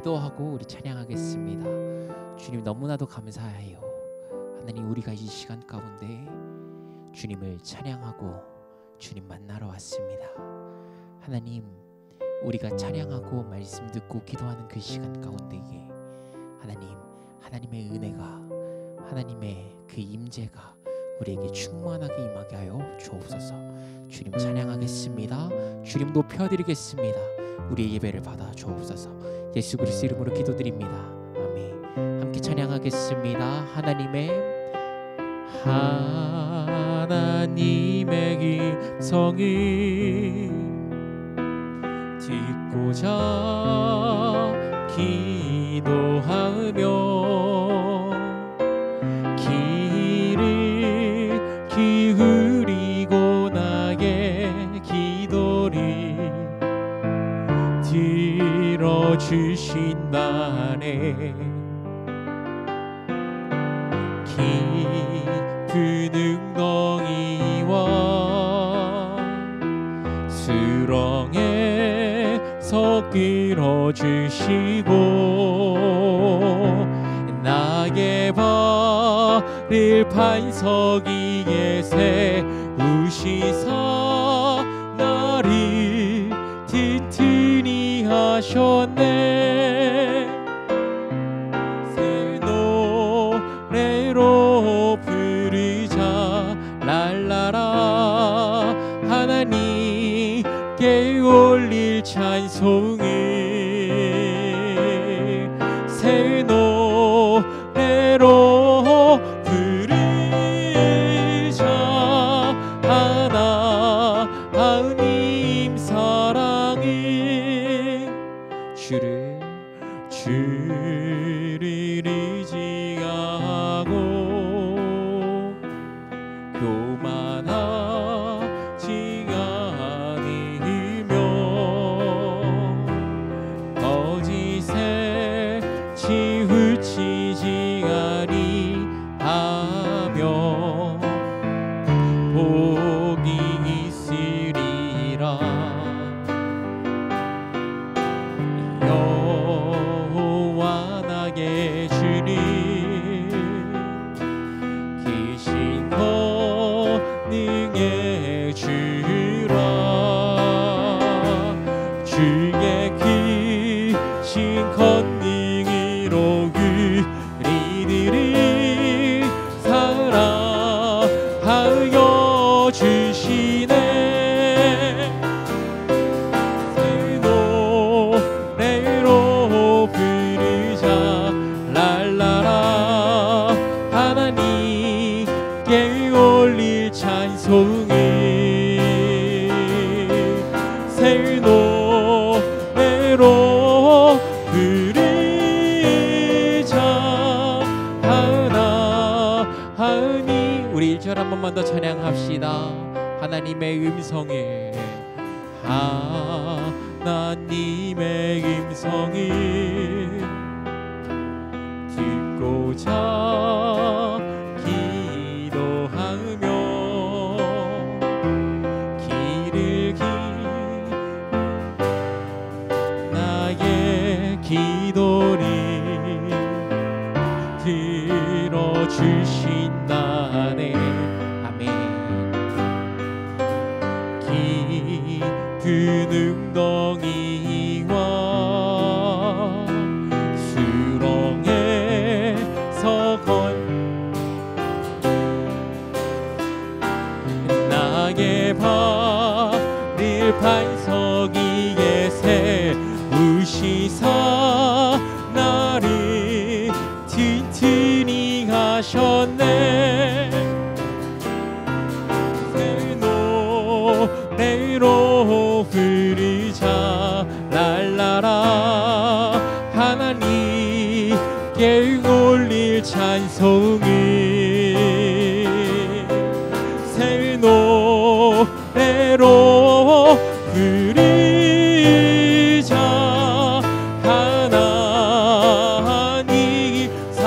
기도하고 우리 찬양하겠습니다. 주님 너무나도 감사해요. 하나님, 우리가 이 시간 가운데 주님을 찬양하고 주님 만나러 왔습니다. 하나님, 우리가 찬양하고 말씀 듣고 기도하는 그 시간 가운데에 하나님의 은혜가, 하나님의 그 임재가 우리에게 충만하게 임하게 하여 주옵소서. 주님 찬양하겠습니다. 주님 높여드리겠습니다. 우리의 예배를 받아 주옵소서. 예수 그리스도 이름으로 기도드립니다. 아멘. 함께 찬양하겠습니다. 하나님의 음성을 듣고자 기도하며 귀를 기울이고 나의 기도를 들어주신다네. 깊은 웅덩이와 수렁에서 끌어주시고 나의 발을 반석 위에 세우시사 나를 튼튼히 하셨네. 새 노래로 부르자 랄라라. 하나님께 올릴 찬송을 새 노래로 부르자. 하나님 사랑을 주를 의지하고 교만하지 않으며 거짓에 치우치지 아니하며 복이 있으리라. 여호와 나의 주를 계신 권능의 주라. 주의 크신 권능으로 우리들을 사랑하여 주시네. 새 노래로 부르자 랄라라. 하나님께 올릴 찬송을 새 노래로 부르자. 하나님, 우리 1절 한 번만 더 찬양합시다. 하나님의 음성을, 하나님의 음성을 듣고자 기도하며 귀를 나의 기도를 들어주신다네. 아멘. 깊은 웅덩이와 수렁에서 나의 발을 반석 위에 세우시사 나를 튼튼히 하셨네. 새 노래로 부르자 랄라라. 하나님께 올릴 찬송을 새 노래로 부르자. 하나님 새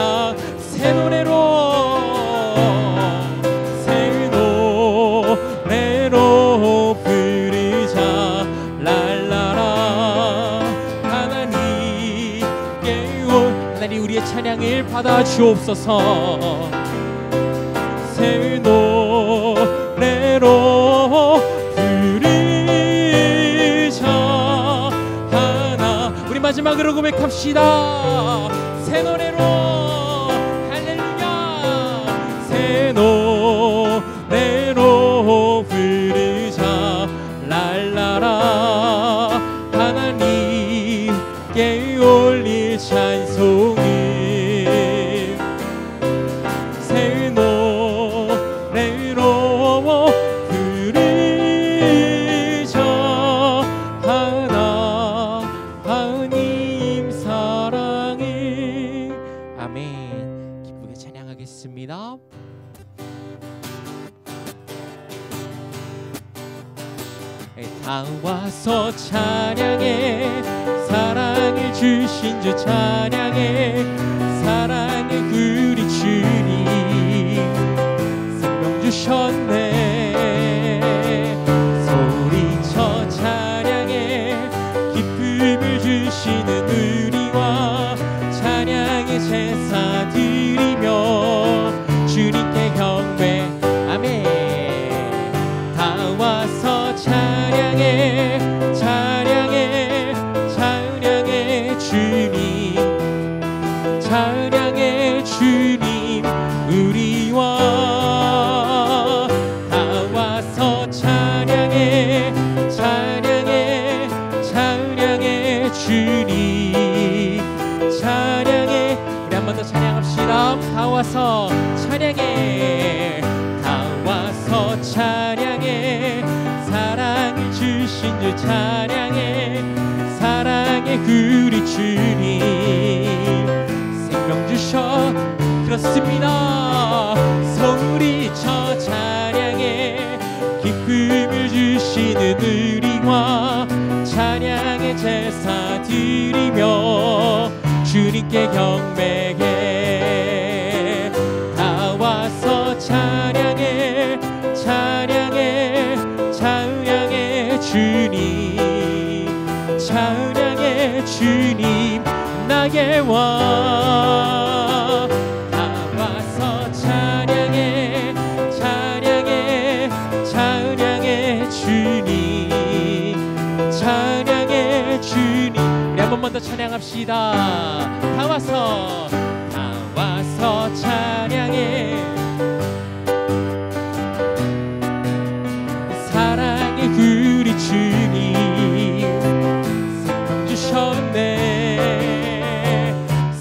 노래로 부르자 랄라라. 하나님 하나님 우리의 찬양을 받아 주옵소서. 새 노래로 부르자 하나. 우리 마지막으로 고백합시다. 새 노래로 할렐루야. 새 노래로 부르자 랄라라. 하나님께 올릴 찬송을 새 노래로 부르자 하나님 사랑을. 아멘. 기쁘게 찬양하겠습니다. 다 와서 찬양해. 사랑을 주신 주 찬양해. 사랑의 우리 주님 생명 주셨네. 소리쳐 찬양해. 기쁨을 주시는 우리와 찬양의 제사 드리며 주님께 경배. 아멘. 다 와서 찬양해. 찬양해. 찬양해 주님. 찬양해 주님 우리와. 다 와서 찬양해. 찬양해. 찬양해 주님. 찬양해. 우리 한 번 더 찬양합시다. 다 와서 찬양해. 다 와서 찬양해. 사랑을 주신 주 찬양해. 사랑의 우리 주님 생명 주셔. 그렇습니다. 소리쳐 찬양해. 기쁨을 주시는 우리와 찬양의 제사 드리며 주님께 경배해. 다 와서 찬양해. 찬양해. 찬양해 주님. 찬양해 주님 나의 왕. 다 와서 찬양해. 찬양해. 찬양해 주님. 찬양해 주님. 우리 한 번만 더 찬양합시다. 다 와서 찬양해. 사랑의 우리 주님 생명 주셨네.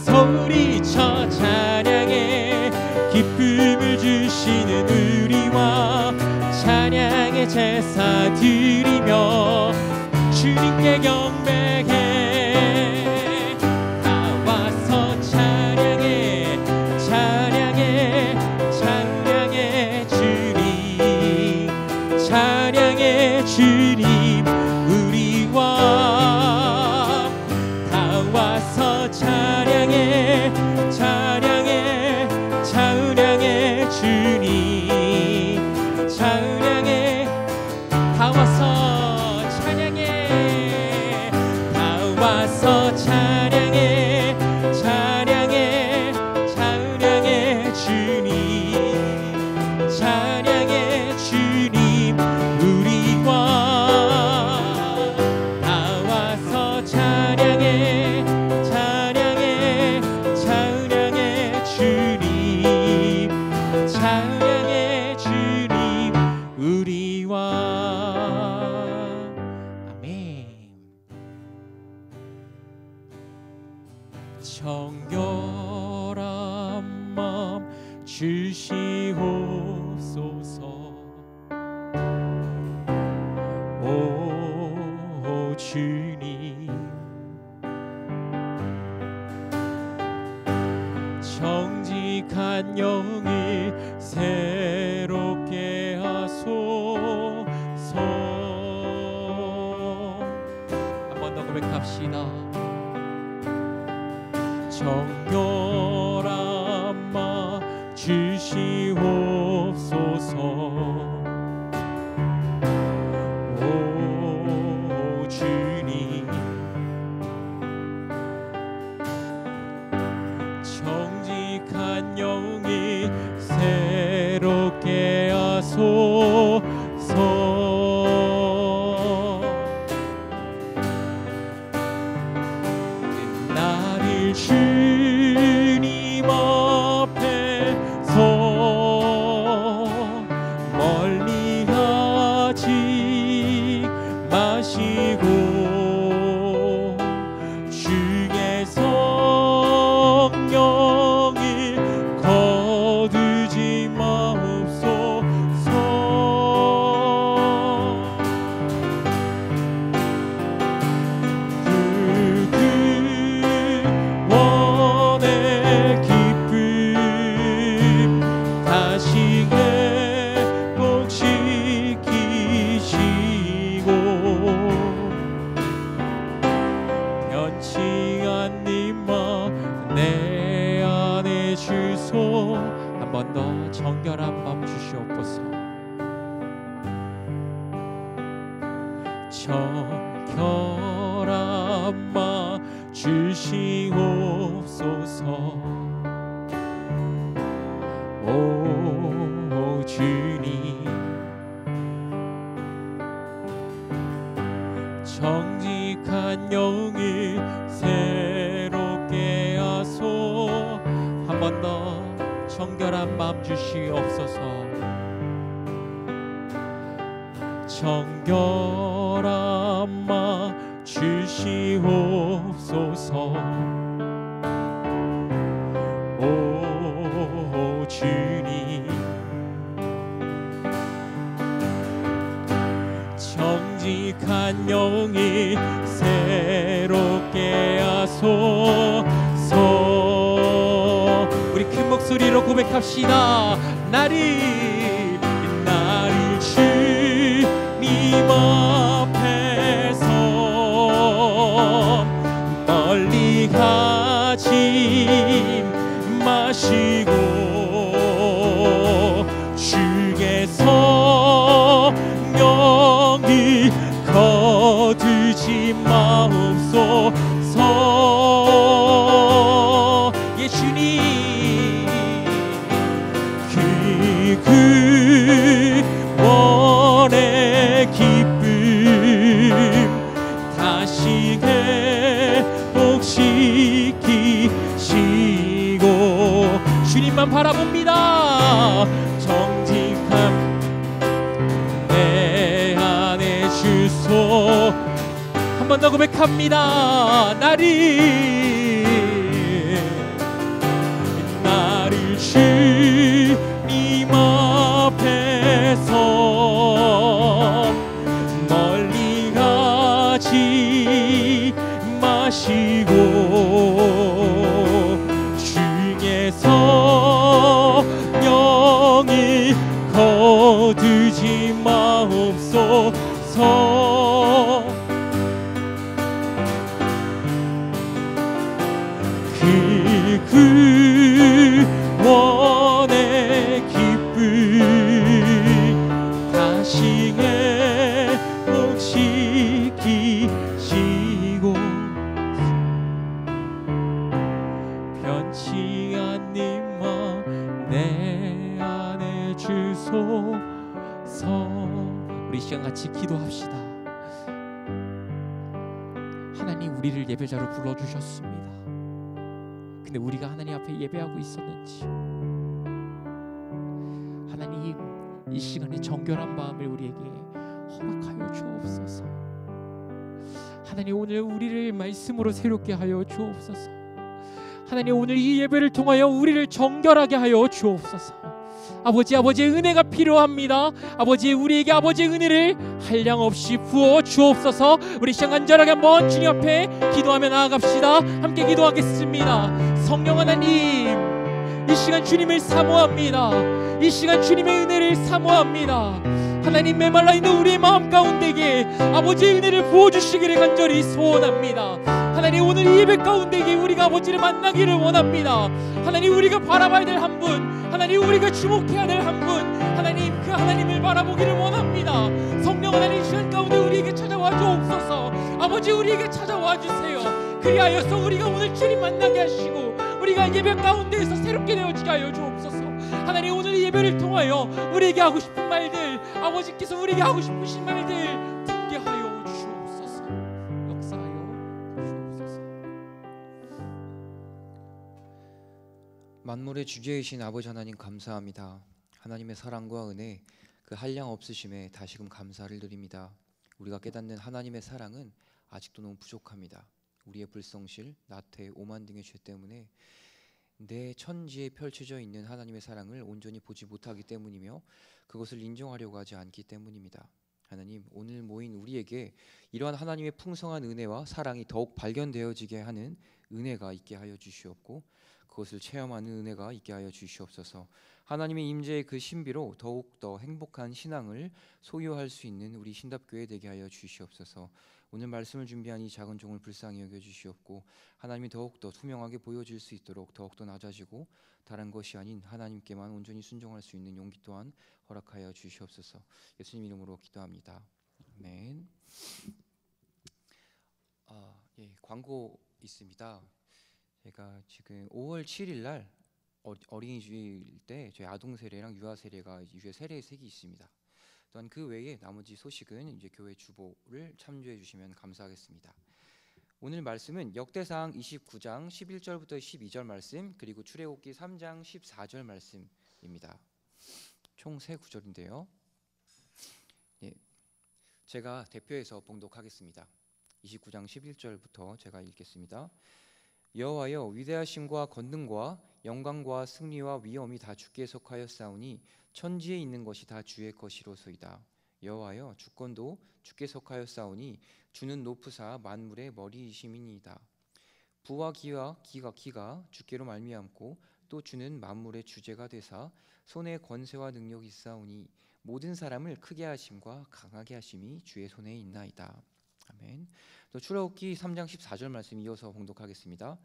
소리쳐 찬양해. 기쁨을 주시는 우리와 찬양의 제사 드리며 주님께 경배해. 다 와서 찬양해. 찬양해. 찬양해 주님. 찬양해 주님 우리와. 다 와서 찬양해. 찬양해. 찬양해 주님. 찬양해. 다 와서 찬양해. 다 와서 찬양해. 찬양해. 찬양해 주님. 찬양해 주님 우리와. 다 와서 찬양해. 찬양해. 찬양해 주님. 찬양해 주님 우리와. 아멘. 정결한 마음 주시옵소서. 오 주님. 정직한 영을 새롭게 하소서. 한 번 더 고백합시다. 정결한 마 주시옵소서. 오 주님. 번 더 정결한 마음 주시옵소서. 정결한 마음 주시옵소서. 오 주님, 정직한 영을 새롭게 하소. 한 번 더 정결한 마음 주시옵소서. 정결한 마음 주시옵소서. 오 주님, 정직한 영이 새롭게 하소서. 우리 큰 목소리로 고백합시다. 나를 주님 앞에서 멀리 가지 마시고 주께서 영이 거두지 마옵소서. 예 주님, 그 원의 기쁨 다시 회복시키시고 주님만 바라봅니다. 정직함 내 안에 주소. 한 번 더 고백합니다. 나를 주님 앞에서 멀리 가지 마시고 주께서 영이 거두지 마옵소서. 그 원의 기쁨 다시 회복시키시고 변치 않는 마음 내 안에 주소서. 우리 시간 같이 기도합시다. 하나님, 우리를 예배자로 불러주셨습니다. 근데 우리가 하나님 앞에 예배하고 있었는지, 하나님 이 시간에 정결한 마음을 우리에게 허락하여 주옵소서. 하나님, 오늘 우리를 말씀으로 새롭게 하여 주옵소서. 하나님, 오늘 이 예배를 통하여 우리를 정결하게 하여 주옵소서. 아버지의 은혜가 필요합니다. 우리에게 아버지의 은혜를 한량없이 부어 주옵소서. 우리 시간 간절하게 한번 주님 앞에 기도하며 나아갑시다. 함께 기도하겠습니다. 성령 하나님, 이 시간 주님을 사모합니다. 이 시간 주님의 은혜를 사모합니다. 하나님, 메말라 있는 우리의 마음 가운데에 아버지의 은혜를 부어주시기를 간절히 소원합니다. 하나님, 오늘 이 예배 가운데에 우리가 아버지를 만나기를 원합니다. 하나님, 우리가 바라봐야 될 한 분, 하나님, 우리가 주목해야 될 한 분, 하나님, 그 하나님을 바라보기를 원합니다. 성령 하나님, 이 시간 가운데 우리에게 찾아와 주옵소서. 아버지, 우리에게 찾아와 주세요. 그리하여서 우리가 오늘 주님 만나게 하시고 우리가 예배 가운데에서 새롭게 되어지게 하여 주옵소서. 하나님, 오늘 이 예배를 통하여 우리에게 하고 싶은 말들, 아버지께서 우리에게 하고 싶으신 말들 듣게 하여 주옵소서. 역사하여 주옵소서. 만물의 주제이신 아버지 하나님, 감사합니다. 하나님의 사랑과 은혜, 그 한량 없으심에 다시금 감사를 드립니다. 우리가 깨닫는 하나님의 사랑은 아직도 너무 부족합니다. 우리의 불성실, 나태, 오만 등의 죄 때문에 내 천지에 펼쳐져 있는 하나님의 사랑을 온전히 보지 못하기 때문이며 그것을 인정하려고 하지 않기 때문입니다. 하나님, 오늘 모인 우리에게 이러한 하나님의 풍성한 은혜와 사랑이 더욱 발견되어지게 하는 은혜가 있게 하여 주시옵고 그것을 체험하는 은혜가 있게 하여 주시옵소서. 하나님의 임재의 그 신비로 더욱 더 행복한 신앙을 소유할 수 있는 우리 신답교회 되게 하여 주시옵소서. 오늘 말씀을 준비한 이 작은 종을 불쌍히 여겨 주시옵고 하나님이 더욱 더 투명하게 보여질 수 있도록 더욱 더 낮아지고 다른 것이 아닌 하나님께만 온전히 순종할 수 있는 용기 또한 허락하여 주시옵소서. 예수님 이름으로 기도합니다. 아멘. 광고 있습니다. 제가 지금 5월 7일 날 어린이 주일 때 저희 아동 세례랑 유아 세례가 유해 세례 색이 있습니다. 또한 그 외에 나머지 소식은 이제 교회 주보를 참조해 주시면 감사하겠습니다. 오늘 말씀은 역대상 29장 11절부터 12절 말씀 그리고 출애굽기 3장 14절 말씀입니다. 총 세 구절인데요. 제가 대표해서 봉독하겠습니다. 29장 11절부터 제가 읽겠습니다. 여호와여 위대하심과 권능과 영광과 승리와 위엄이 다 주께 속하였사오니 천지에 있는 것이 다 주의 것이로소이다. 여호와여 주권도 주께 속하였사오니 주는 높으사 만물의 머리이심이니이다. 부와 기가 주께로 말미암고 또 주는 만물의 주제가 되사 손에 권세와 능력이 있사오니 모든 사람을 크게 하심과 강하게 하심이 주의 손에 있나이다. 아멘. 또 출애굽기 3장 14절 말씀 이어서 봉독하겠습니다.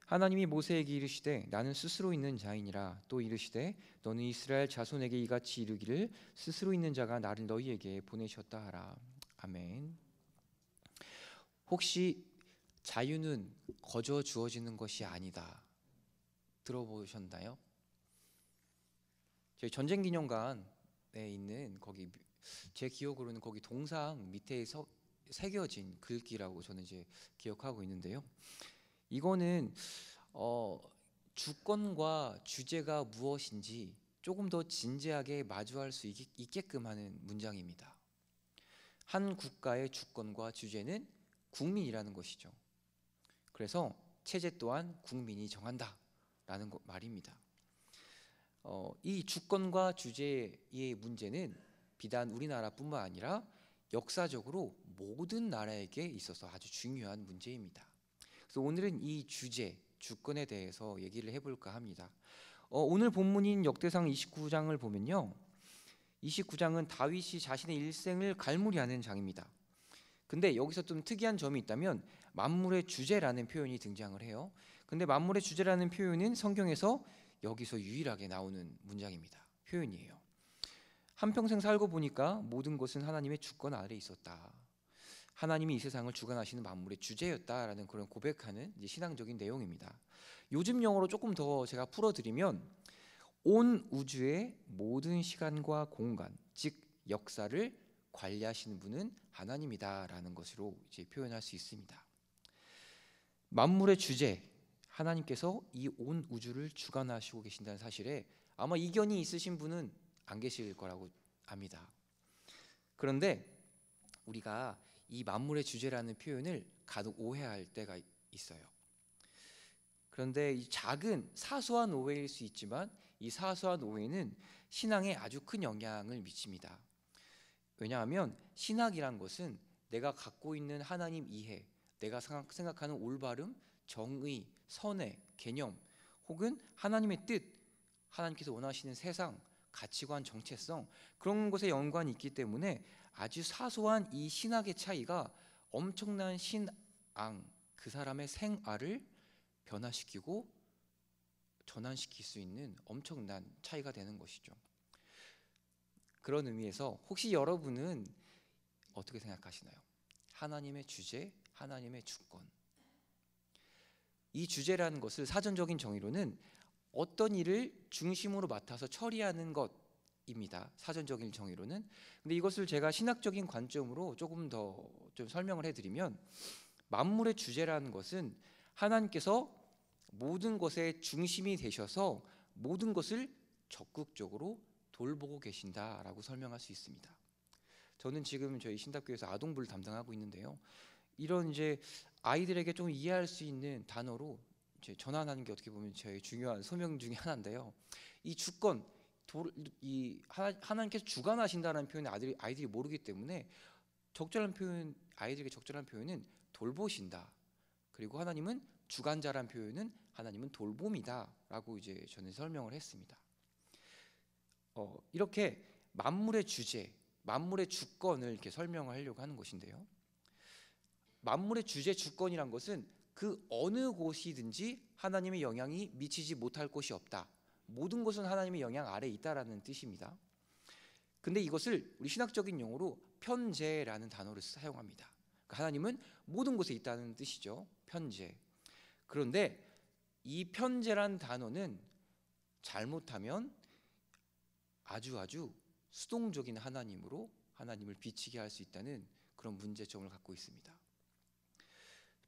하나님이 모세에게 이르시되 나는 스스로 있는 자이니라. 또 이르시되 너는 이스라엘 자손에게 이같이 이르기를 스스로 있는 자가 나를 너희에게 보내셨다 하라. 아멘. 혹시 자유는 거저 주어지는 것이 아니다 들어보셨나요? 저희 전쟁기념관에 있는 거기 제 기억으로는 거기 동상 밑에 새겨진 글귀라고 저는 이제 기억하고 있는데요. 이거는 주권과 주제가 무엇인지 조금 더 진지하게 마주할 수 있게끔 하는 문장입니다. 한 국가의 주권과 주제는 국민이라는 것이죠. 그래서 체제 또한 국민이 정한다라는 말입니다. 이 주권과 주제의 문제는 비단 우리나라뿐만 아니라 역사적으로 모든 나라에게 있어서 아주 중요한 문제입니다. 그래서 오늘은 이 주제, 주권에 대해서 얘기를 해볼까 합니다. 오늘 본문인 역대상 29장을 보면요, 29장은 다윗이 자신의 일생을 갈무리하는 장입니다. 근데 여기서 좀 특이한 점이 있다면 만물의 주제라는 표현이 등장을 해요. 근데 만물의 주제라는 표현은 성경에서 여기서 유일하게 나오는 문장입니다. 표현이에요. 한평생 살고 보니까 모든 것은 하나님의 주권 아래 있었다. 하나님이 이 세상을 주관하시는 만물의 주제였다라는 그런 고백하는 이제 신앙적인 내용입니다. 요즘 용어로 조금 더 제가 풀어드리면 온 우주의 모든 시간과 공간, 즉 역사를 관리하시는 분은 하나님이다라는 것으로 이제 표현할 수 있습니다. 만물의 주제, 하나님께서 이 온 우주를 주관하시고 계신다는 사실에 아마 이견이 있으신 분은 안 계실 거라고 압니다. 그런데 우리가 이 만물의 주제라는 표현을 가득 오해할 때가 있어요. 그런데 이 작은 사소한 오해일 수 있지만 이 사소한 오해는 신앙에 아주 큰 영향을 미칩니다. 왜냐하면 신학이란 것은 내가 갖고 있는 하나님 이해, 내가 생각하는 올바름, 정의, 선의 개념, 혹은 하나님의 뜻, 하나님께서 원하시는 세상, 가치관, 정체성, 그런 것에 연관이 있기 때문에 아주 사소한 이 신학의 차이가 엄청난 신앙, 그 사람의 생활을 변화시키고 전환시킬 수 있는 엄청난 차이가 되는 것이죠. 그런 의미에서 혹시 여러분은 어떻게 생각하시나요? 하나님의 주제, 하나님의 주권. 이 주제라는 것을 사전적인 정의로는 어떤 일을 중심으로 맡아서 처리하는 것입니다. 사전적인 정의로는. 근데 이것을 제가 신학적인 관점으로 조금 더 좀 설명을 해드리면 만물의 주제라는 것은 하나님께서 모든 것의 중심이 되셔서 모든 것을 적극적으로 돌보고 계신다라고 설명할 수 있습니다. 저는 지금 저희 신답교회에서 아동부를 담당하고 있는데요. 이런 이제 아이들에게 좀 이해할 수 있는 단어로 이제 전환하는 게 어떻게 보면 저희 중요한 소명 중에 하나인데요. 이 주권, 하나님께서 주관하신다는 표현을 아이들이 모르기 때문에 아이들에게 적절한 표현은 돌보신다. 그리고 하나님은 주관자란 표현은 하나님은 돌봄이다라고 이제 저는 설명을 했습니다. 이렇게 만물의 주제, 만물의 주권을 이렇게 설명을 하려고 하는 것인데요. 만물의 주제 주권이란 것은 그 어느 곳이든지 하나님의 영향이 미치지 못할 곳이 없다. 모든 것은 하나님의 영향 아래에 있다라는 뜻입니다. 근데 이것을 우리 신학적인 용어로 편재라는 단어를 사용합니다. 그러니까 하나님은 모든 곳에 있다는 뜻이죠. 편재. 그런데 이 편재란 단어는 잘못하면 아주 수동적인 하나님으로 하나님을 비치게 할 수 있다는 그런 문제점을 갖고 있습니다.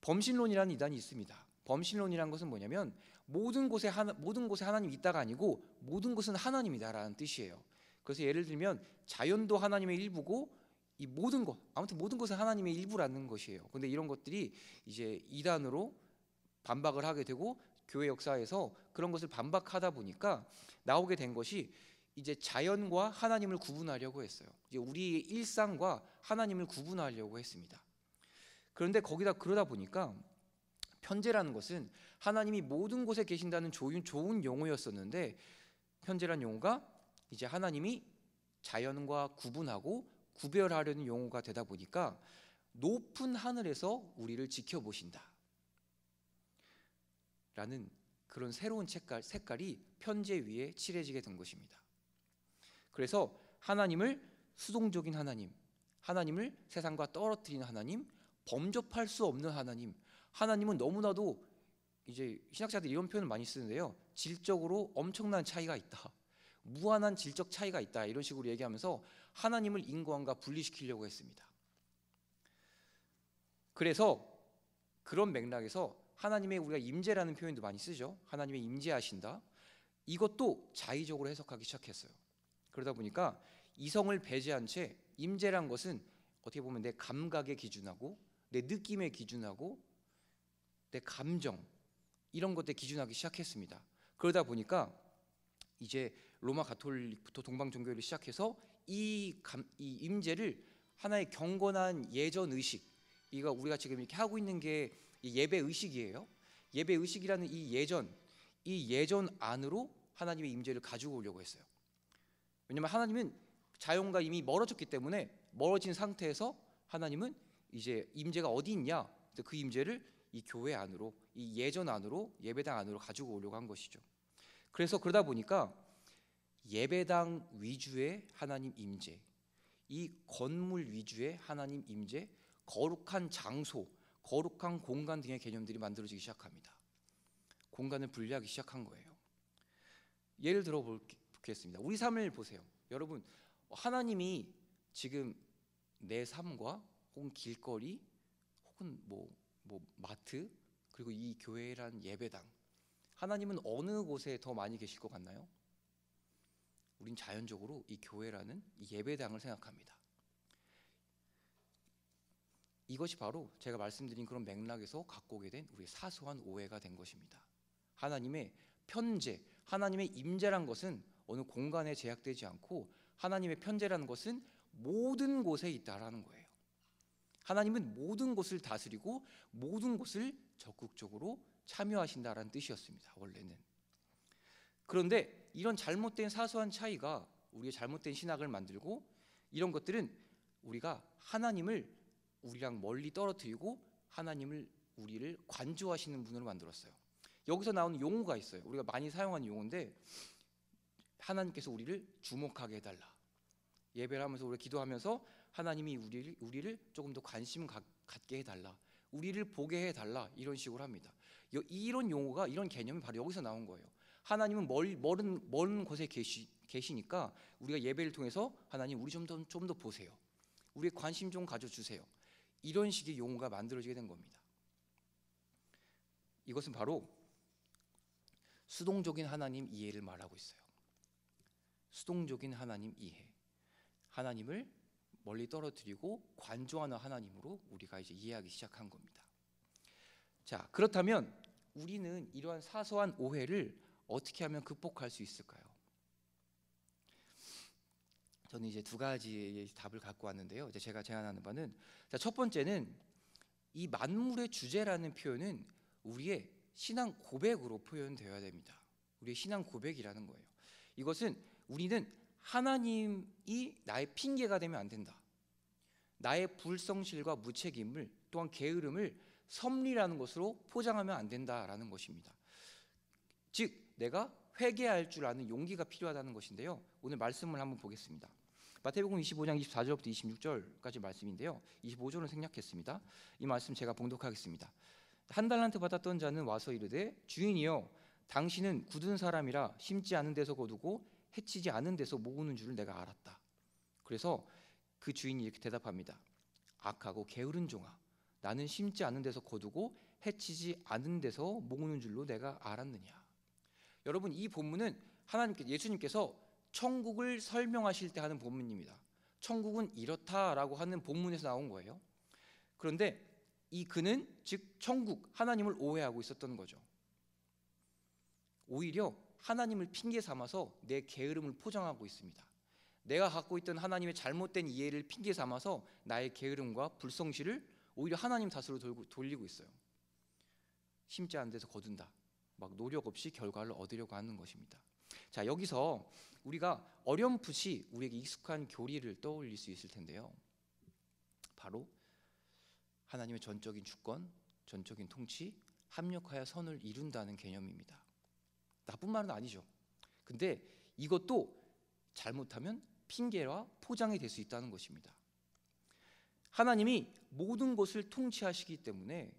범신론이라는 이단이 있습니다. 범신론이라는 것은 뭐냐면 모든 곳에 하나님이 있다가 아니고 모든 것은 하나님이다라는 뜻이에요. 그래서 예를 들면 자연도 하나님의 일부고 이 모든 것, 아무튼 모든 것은 하나님의 일부라는 것이에요. 근데 이런 것들이 이제 이단으로 반박을 하게 되고 교회 역사에서 그런 것을 반박하다 보니까 나오게 된 것이 이제 자연과 하나님을 구분하려고 했어요. 이제 우리의 일상과 하나님을 구분하려고 했습니다. 그런데 그러다 보니까 편재라는 것은 하나님이 모든 곳에 계신다는 좋은 용어였었는데 편재라는 용어가 이제 하나님이 자연과 구분하고 구별하려는 용어가 되다 보니까 높은 하늘에서 우리를 지켜보신다 라는 그런 새로운 색깔이 편재 위에 칠해지게 된 것입니다. 그래서 하나님을 수동적인 하나님을 세상과 떨어뜨리는 하나님, 범접할 수 없는 하나님은 너무나도 이제 신학자들이 이런 표현을 많이 쓰는데요. 질적으로 엄청난 차이가 있다. 무한한 질적 차이가 있다. 이런 식으로 얘기하면서 하나님을 인간과 분리시키려고 했습니다. 그래서 그런 맥락에서 하나님의 우리가 임재라는 표현도 많이 쓰죠. 하나님의 임재하신다. 이것도 자의적으로 해석하기 시작했어요. 그러다 보니까 이성을 배제한 채 임재란 것은 어떻게 보면 내 감각의 기준하고 내 느낌의 기준하고 내 감정 이런 것들 기준하기 시작했습니다. 그러다 보니까 이제 로마 가톨릭부터 동방 종교를 시작해서 이 임재를 하나의 경건한 예전 의식, 이거 우리가 지금 이렇게 하고 있는 게 예배 의식이에요. 예배 의식이라는 이 예전 안으로 하나님의 임재를 가지고 오려고 했어요. 왜냐하면 하나님은 자연과 이미 멀어졌기 때문에 멀어진 상태에서 하나님은 이제 임재가 어디 있냐? 그 임재를 이 교회 안으로, 이 예전 안으로, 예배당 안으로 가지고 오려고 한 것이죠. 그래서 그러다 보니까 예배당 위주의 하나님 임재, 이 건물 위주의 하나님 임재, 거룩한 장소, 거룩한 공간 등의 개념들이 만들어지기 시작합니다. 공간을 분리하기 시작한 거예요. 예를 들어 보겠습니다. 우리 삶을 보세요. 여러분, 하나님이 지금 내 삶과 혹은 길거리 혹은 뭐 마트 그리고 이 교회란 예배당, 하나님은 어느 곳에 더 많이 계실 것 같나요? 우린 자연적으로 이 교회라는 이 예배당을 생각합니다. 이것이 바로 제가 말씀드린 그런 맥락에서 갖고 오게 된 우리의 사소한 오해가 된 것입니다. 하나님의 편재, 하나님의 임재란 것은 어느 공간에 제약되지 않고 하나님의 편재라는 것은 모든 곳에 있다라는 거예요. 하나님은 모든 곳을 다스리고 모든 곳을 적극적으로 참여하신다라는 뜻이었습니다. 원래는. 그런데 이런 잘못된 사소한 차이가 우리의 잘못된 신학을 만들고 이런 것들은 우리가 하나님을 우리랑 멀리 떨어뜨리고 하나님을 우리를 관조하시는 분으로 만들었어요. 여기서 나오는 용어가 있어요. 우리가 많이 사용하는 용어인데 하나님께서 우리를 주목하게 해달라. 예배를 하면서 우리가 기도하면서 하나님이 우리를 조금 더 관심 갖게 해달라. 우리를 보게 해달라. 이런 식으로 합니다. 이런 용어가, 이런 개념이 바로 여기서 나온 거예요. 하나님은 먼 곳에 계시니까 우리가 예배를 통해서 하나님 우리 좀 더 보세요. 우리의 관심 좀 가져주세요. 이런 식의 용어가 만들어지게 된 겁니다. 이것은 바로 수동적인 하나님 이해를 말하고 있어요. 수동적인 하나님 이해. 하나님을 멀리 떨어뜨리고 관조하는 하나님으로 우리가 이제 이해하기 시작한 겁니다. 자, 그렇다면 우리는 이러한 사소한 오해를 어떻게 하면 극복할 수 있을까요? 저는 이제 두 가지의 답을 갖고 왔는데요. 이제 제가 제안하는 바는, 자, 첫 번째는 이 만물의 주제라는 표현은 우리의 신앙 고백으로 표현되어야 됩니다. 우리의 신앙 고백이라는 거예요. 이것은 우리는 하나님이 나의 핑계가 되면 안 된다. 나의 불성실과 무책임을 또한 게으름을 섭리라는 것으로 포장하면 안 된다라는 것입니다. 즉 내가 회개할 줄 아는 용기가 필요하다는 것인데요. 오늘 말씀을 한번 보겠습니다. 마태복음 25장 24절부터 26절까지 말씀인데요. 25절은 생략했습니다. 이 말씀 제가 봉독하겠습니다. 한 달란트 받았던 자는 와서 이르되 주인이여 당신은 굳은 사람이라 심지 않은 데서 거두고 해치지 않은 데서 모으는 줄을 내가 알았다. 그래서 그 주인이 이렇게 대답합니다. 악하고 게으른 종아, 나는 심지 않은 데서 거두고 해치지 않은 데서 모으는 줄로 내가 알았느냐. 여러분, 이 본문은 예수님께서 천국을 설명하실 때 하는 본문입니다. 천국은 이렇다라고 하는 본문에서 나온 거예요. 그런데 이 그는 즉 천국, 하나님을 오해하고 있었던 거죠. 오히려 하나님을 핑계 삼아서 내 게으름을 포장하고 있습니다. 내가 갖고 있던 하나님의 잘못된 이해를 핑계 삼아서 나의 게으름과 불성실을 오히려 하나님 탓으로 돌리고 있어요. 심지 않은 데서 거둔다. 막 노력 없이 결과를 얻으려고 하는 것입니다. 자, 여기서 우리가 어렴풋이 우리에게 익숙한 교리를 떠올릴 수 있을 텐데요. 바로 하나님의 전적인 주권, 전적인 통치, 합력하여 선을 이룬다는 개념입니다. 나쁜 말은 아니죠. 근데 이것도 잘못하면 핑계와 포장이 될 수 있다는 것입니다. 하나님이 모든 것을 통치하시기 때문에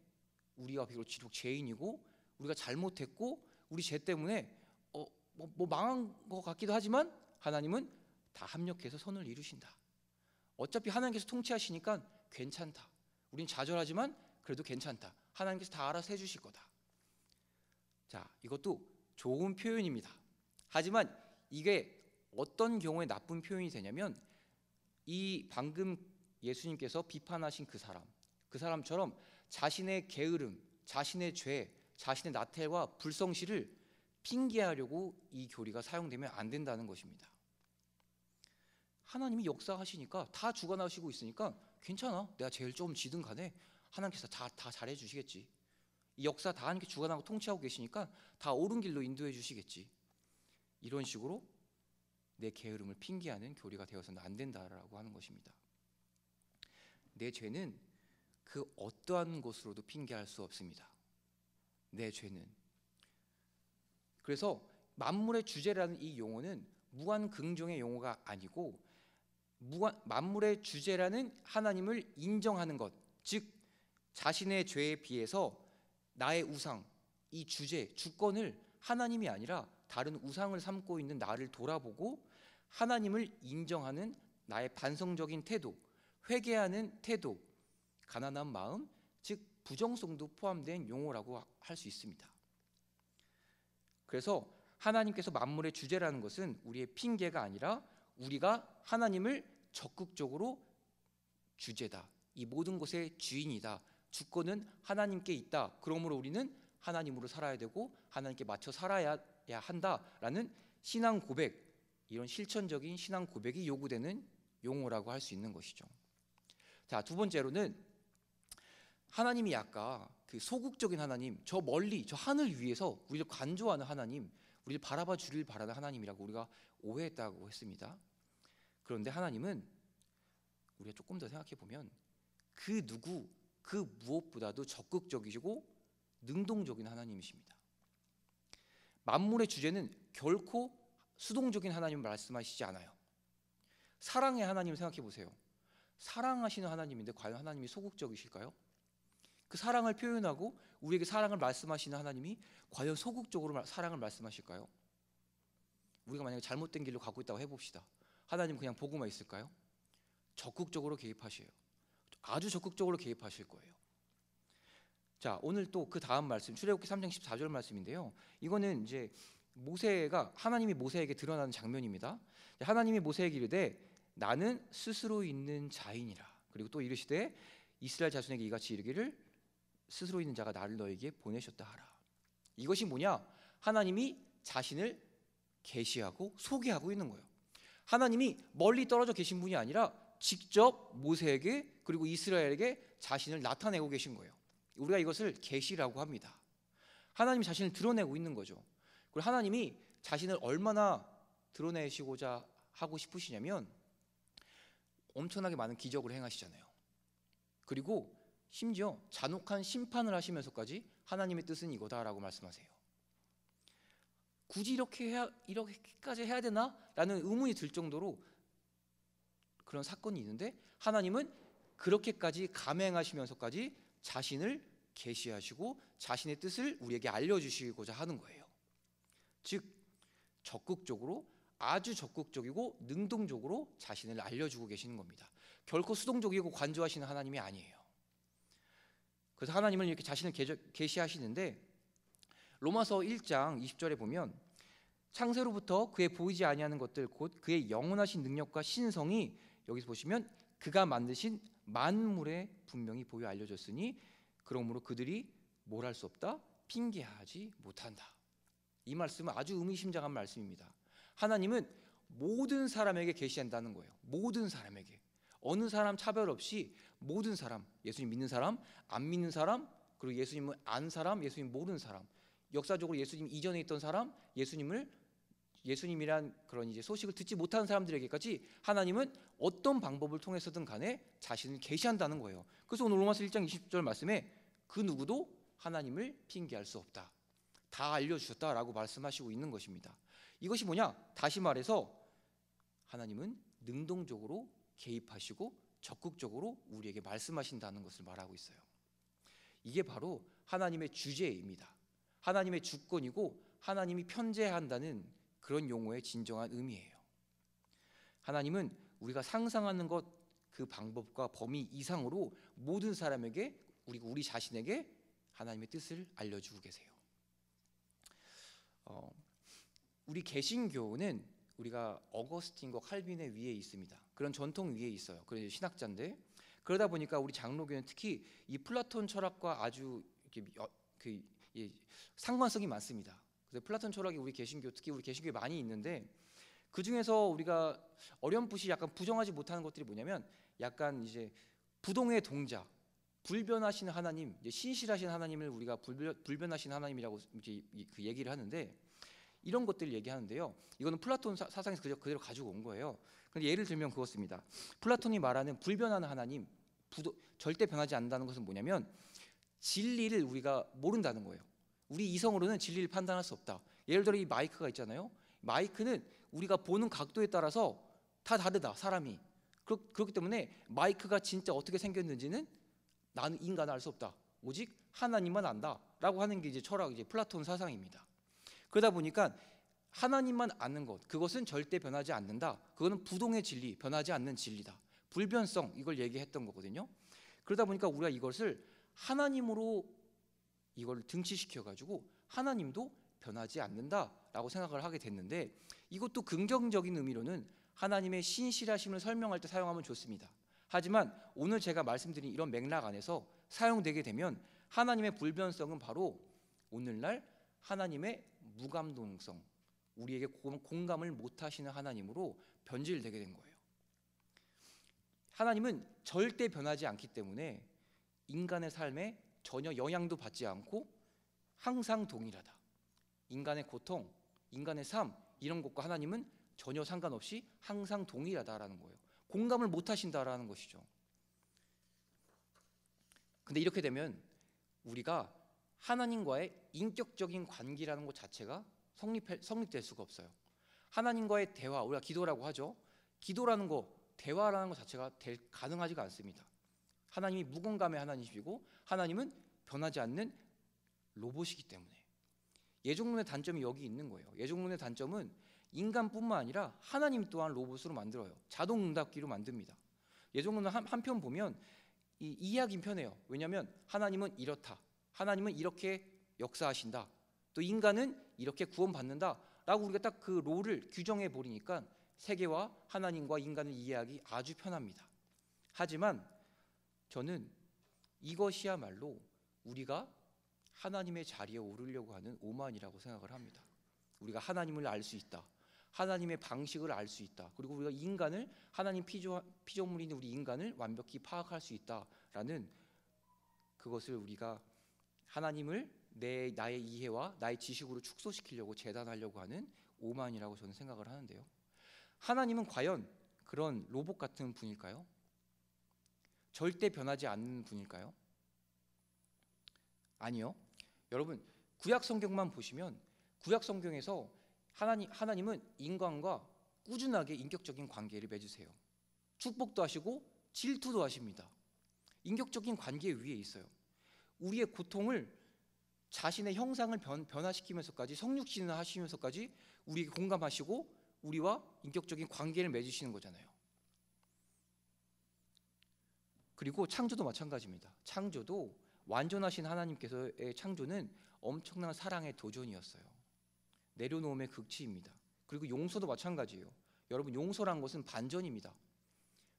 우리가 비록 죄인이고 우리가 잘못했고 우리 죄 때문에 망한 것 같기도 하지만 하나님은 다 합력해서 선을 이루신다. 어차피 하나님께서 통치하시니까 괜찮다. 우린 좌절하지만 그래도 괜찮다. 하나님께서 다 알아서 해주실 거다. 자, 이것도 좋은 표현입니다. 하지만 이게 어떤 경우에 나쁜 표현이 되냐면 이 방금 예수님께서 비판하신 그 사람처럼 자신의 게으름, 자신의 죄, 자신의 나태와 불성실을 핑계하려고 이 교리가 사용되면 안 된다는 것입니다. 하나님이 역사하시니까 다 주관하시고 있으니까 괜찮아. 내가 제일 좀 지든 간에 하나님께서 다 잘해 주시겠지. 이 역사 다 하나님께 주관하고 통치하고 계시니까 다 옳은 길로 인도해 주시겠지. 이런 식으로 내 게으름을 핑계하는 교리가 되어서는 안 된다라고 하는 것입니다. 내 죄는 그 어떠한 것으로도 핑계할 수 없습니다. 내 죄는. 그래서 만물의 주제라는 이 용어는 무한 긍정의 용어가 아니고 만물의 주제라는 하나님을 인정하는 것, 즉 자신의 죄에 비해서 나의 우상, 이 주제, 주권을 하나님이 아니라 다른 우상을 삼고 있는 나를 돌아보고 하나님을 인정하는 나의 반성적인 태도, 회개하는 태도, 가난한 마음, 즉 부정성도 포함된 용어라고 할 수 있습니다. 그래서 하나님께서 만물의 주제라는 것은 우리의 핑계가 아니라 우리가 하나님을 적극적으로 주제다, 이 모든 것의 주인이다, 주권은 하나님께 있다, 그러므로 우리는 하나님으로 살아야 되고 하나님께 맞춰 살아야 한다라는 신앙 고백, 이런 실천적인 신앙 고백이 요구되는 용어라고 할 수 있는 것이죠. 자, 두 번째로는 하나님이 아까 그 소극적인 하나님, 저 멀리 저 하늘 위에서 우리를 관조하는 하나님, 우리를 바라봐 주길 바라는 하나님이라고 우리가 오해했다고 했습니다. 그런데 하나님은 우리가 조금 더 생각해 보면 그 무엇보다도 적극적이시고 능동적인 하나님이십니다. 만물의 주제는 결코 수동적인 하나님을 말씀하시지 않아요. 사랑의 하나님을 생각해 보세요. 사랑하시는 하나님인데 과연 하나님이 소극적이실까요? 그 사랑을 표현하고 우리에게 사랑을 말씀하시는 하나님이 과연 소극적으로 사랑을 말씀하실까요? 우리가 만약에 잘못된 길로 가고 있다고 해봅시다. 하나님 그냥 보고만 있을까요? 적극적으로 개입하셔요. 아주 적극적으로 개입하실 거예요. 자, 오늘 또 그 다음 말씀, 출애굽기 3장 14절 말씀인데요. 이거는 이제 하나님이 모세에게 드러나는 장면입니다. 하나님이 모세에게 이르되 나는 스스로 있는 자이니라. 그리고 또 이르시되 이스라엘 자손에게 이같이 이르기를 스스로 있는 자가 나를 너에게 보내셨다 하라. 이것이 뭐냐? 하나님이 자신을 계시하고 소개하고 있는 거예요. 하나님이 멀리 떨어져 계신 분이 아니라 직접 모세에게 그리고 이스라엘에게 자신을 나타내고 계신 거예요. 우리가 이것을 계시라고 합니다. 하나님이 자신을 드러내고 있는 거죠. 그리고 하나님이 자신을 얼마나 드러내시고자 하고 싶으시냐면 엄청나게 많은 기적을 행하시잖아요. 그리고 심지어 잔혹한 심판을 하시면서까지 하나님의 뜻은 이거다라고 말씀하세요. 굳이 이렇게까지 해야 되나? 라는 의문이 들 정도로 그런 사건이 있는데 하나님은 그렇게까지 감행하시면서까지 자신을 계시하시고 자신의 뜻을 우리에게 알려주시고자 하는 거예요. 즉 적극적으로, 아주 적극적이고 능동적으로 자신을 알려주고 계시는 겁니다. 결코 수동적이고 관조하시는 하나님이 아니에요. 그래서 하나님은 이렇게 자신을 계시하시는데 로마서 1장 20절에 보면 창세로부터 그의 보이지 아니하는 것들 곧 그의 영원하신 능력과 신성이, 여기서 보시면 그가 만드신 만물에 분명히 보여 알려졌으니 그러므로 그들이 뭘 할 수 없다? 핑계하지 못한다. 이 말씀은 아주 의미심장한 말씀입니다. 하나님은 모든 사람에게 계시한다는 거예요. 모든 사람에게, 어느 사람 차별 없이 모든 사람, 예수님 믿는 사람, 안 믿는 사람, 그리고 예수님을 안 사람, 예수님 모르는 사람, 역사적으로 예수님 이전에 있던 사람, 예수님이란 그런 이제 소식을 듣지 못하는 사람들에게까지 하나님은 어떤 방법을 통해서든 간에 자신을 계시한다는 거예요. 그래서 오늘 로마서 1장 20절 말씀에 그 누구도 하나님을 핑계할 수 없다, 다 알려주셨다라고 말씀하시고 있는 것입니다. 이것이 뭐냐? 다시 말해서 하나님은 능동적으로 개입하시고 적극적으로 우리에게 말씀하신다는 것을 말하고 있어요. 이게 바로 하나님의 주제입니다. 하나님의 주권이고 하나님이 편재한다는 그런 용어의 진정한 의미예요. 하나님은 우리가 상상하는 것 그 방법과 범위 이상으로 모든 사람에게, 그리고 우리 자신에게 하나님의 뜻을 알려주고 계세요. 우리 개신교는 우리가 어거스틴과 칼빈의 위에 있습니다. 그런 전통 위에 있어요. 그런 신학자인데, 그러다 보니까 우리 장로교는 특히 이 플라톤 철학과 아주 이렇게 상관성이 많습니다. 그래서 플라톤 철학이 우리 개신교, 특히 우리 개신교에 많이 있는데, 그 중에서 우리가 어렴풋이 약간 부정하지 못하는 것들이 뭐냐면, 약간 이제 부동의 동자, 불변하신 하나님, 이제 신실하신 하나님을 우리가 불변하신 하나님이라고 이제 그 얘기를 하는데, 이런 것들을 얘기하는데요. 이거는 플라톤 사상에서 그대로 가지고 온 거예요. 그런데 예를 들면 그렇습니다. 플라톤이 말하는 불변하는 하나님, 절대 변하지 않는다는 것은 뭐냐면 진리를 우리가 모른다는 거예요. 우리 이성으로는 진리를 판단할 수 없다. 예를 들어 이 마이크가 있잖아요. 마이크는 우리가 보는 각도에 따라서 다 다르다, 사람이. 그렇기 때문에 마이크가 진짜 어떻게 생겼는지는 나는 인간은 알 수 없다. 오직 하나님만 안다라고 하는 게 이제 철학, 이제 플라톤 사상입니다. 그러다 보니까 하나님만 아는 것, 그것은 절대 변하지 않는다. 그거는 부동의 진리, 변하지 않는 진리다. 불변성, 이걸 얘기했던 거거든요. 그러다 보니까 우리가 이것을 하나님으로 이걸 등치시켜 가지고 하나님도 변하지 않는다라고 생각을 하게 됐는데, 이것도 긍정적인 의미로는 하나님의 신실하심을 설명할 때 사용하면 좋습니다. 하지만 오늘 제가 말씀드린 이런 맥락 안에서 사용되게 되면 하나님의 불변성은 바로 오늘날 하나님의 무감동성, 우리에게 공감을 못하시는 하나님으로 변질되게 된 거예요. 하나님은 절대 변하지 않기 때문에 인간의 삶에 전혀 영향도 받지 않고 항상 동일하다. 인간의 고통, 인간의 삶, 이런 것과 하나님은 전혀 상관없이 항상 동일하다라는 거예요. 공감을 못하신다라는 것이죠. 근데 이렇게 되면 우리가 하나님과의 인격적인 관계라는 것 자체가 성립될 수가 없어요. 하나님과의 대화, 우리가 기도라고 하죠. 기도라는 거, 대화라는 것 자체가 가능하지가 않습니다. 하나님이 무공감의 하나님이시고 하나님은 변하지 않는 로봇이기 때문에. 예종론의 단점이 여기 있는 거예요. 예종론의 단점은 인간뿐만 아니라 하나님 또한 로봇으로 만들어요. 자동응답기로 만듭니다. 예종론은 한편 보면 이해하긴 편해요. 왜냐하면 하나님은 이렇다, 하나님은 이렇게 역사하신다, 또 인간은 이렇게 구원받는다 라고 우리가 딱 그 롤을 규정해 버리니까 세계와 하나님과 인간을 이해하기 아주 편합니다. 하지만 저는 이것이야말로 우리가 하나님의 자리에 오르려고 하는 오만이라고 생각을 합니다. 우리가 하나님을 알 수 있다, 하나님의 방식을 알 수 있다, 그리고 우리가 인간을, 하나님 피조물인 우리 인간을 완벽히 파악할 수 있다라는 그것을 우리가 하나님을 나의 이해와 나의 지식으로 축소시키려고 재단하려고 하는 오만이라고 저는 생각을 하는데요. 하나님은 과연 그런 로봇 같은 분일까요? 절대 변하지 않는 분일까요? 아니요. 여러분, 구약 성경만 보시면 구약 성경에서 하나님은 인간과 꾸준하게 인격적인 관계를 맺으세요. 축복도 하시고 질투도 하십니다. 인격적인 관계 위에 있어요. 우리의 고통을 자신의 형상을 변화시키면서까지, 성육신을 하시면서까지 우리에게 공감하시고 우리와 인격적인 관계를 맺으시는 거잖아요. 그리고 창조도 마찬가지입니다. 창조도 완전하신 하나님께서의 창조는 엄청난 사랑의 도전이었어요. 내려놓음의 극치입니다. 그리고 용서도 마찬가지예요. 여러분, 용서란 것은 반전입니다.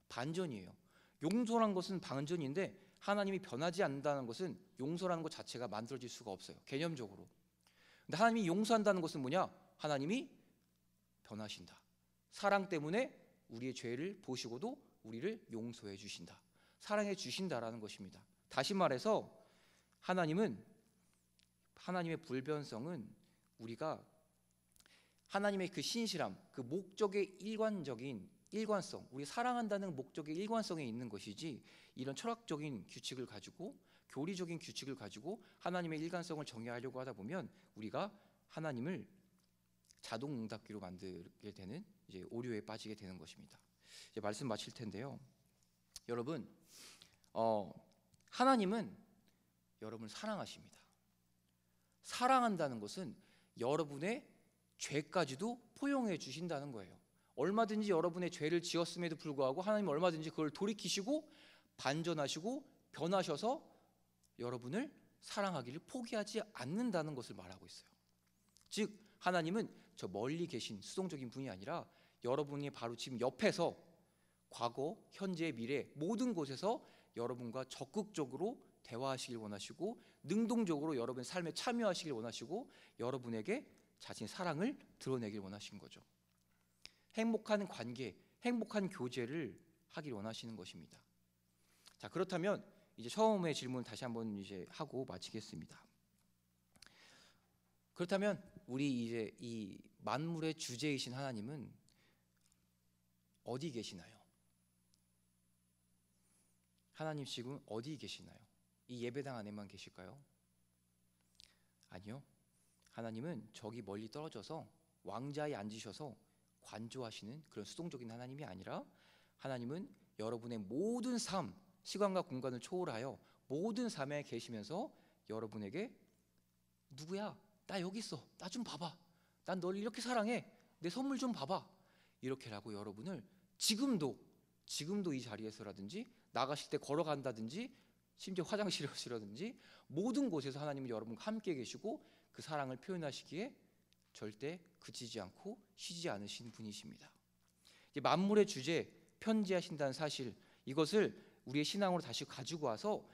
반전이에요. 용서란 것은 반전인데 하나님이 변하지 않는다는 것은 용서라는 것 자체가 만들어질 수가 없어요. 개념적으로. 근데 하나님이 용서한다는 것은 뭐냐? 하나님이 변하신다. 사랑 때문에 우리의 죄를 보시고도 우리를 용서해 주신다. 사랑해 주신다라는 것입니다. 다시 말해서 하나님의 불변성은 우리가 하나님의 그 신실함, 그 목적의 일관성, 우리 사랑한다는 목적의 일관성에 있는 것이지, 이런 철학적인 규칙을 가지고, 교리적인 규칙을 가지고 하나님의 일관성을 정의하려고 하다 보면 우리가 하나님을 자동응답기로 만들게 되는 이제 오류에 빠지게 되는 것입니다. 이제 말씀 마칠 텐데요. 여러분, 하나님은 여러분을 사랑하십니다. 사랑한다는 것은 여러분의 죄까지도 포용해 주신다는 거예요. 얼마든지 여러분의 죄를 지었음에도 불구하고 하나님은 얼마든지 그걸 돌이키시고 반전하시고 변하셔서 여러분을 사랑하기를 포기하지 않는다는 것을 말하고 있어요. 즉 하나님은 저 멀리 계신 수동적인 분이 아니라 여러분이 바로 지금 옆에서 과거, 현재, 미래 모든 곳에서 여러분과 적극적으로 대화하시길 원하시고 능동적으로 여러분의 삶에 참여하시길 원하시고 여러분에게 자신의 사랑을 드러내길 원하신 거죠. 행복한 관계, 행복한 교제를 하길 원하시는 것입니다. 자, 그렇다면 이제 처음의 질문 다시 한번 이제 하고 마치겠습니다. 그렇다면 우리 이제 이 만물의 주제이신 하나님은 어디 계시나요? 하나님 지금 어디 계시나요? 이 예배당 안에만 계실까요? 아니요. 하나님은 저기 멀리 떨어져서 왕자에 앉으셔서 관조하시는 그런 수동적인 하나님이 아니라 하나님은 여러분의 모든 삶, 시간과 공간을 초월하여 모든 삶에 계시면서 여러분에게 누구야? 나 여기 있어. 나 좀 봐봐. 난 널 이렇게 사랑해. 내 선물 좀 봐봐. 이렇게라고 여러분을 지금도 이 자리에서라든지 나가실 때 걸어간다든지 심지어 화장실이라든지 모든 곳에서 하나님은 여러분과 함께 계시고 그 사랑을 표현하시기에 절대 그치지 않고 쉬지 않으신 분이십니다. 이제 만물의 주제 편지하신다는 사실, 이것을 우리의 신앙으로 다시 가지고 와서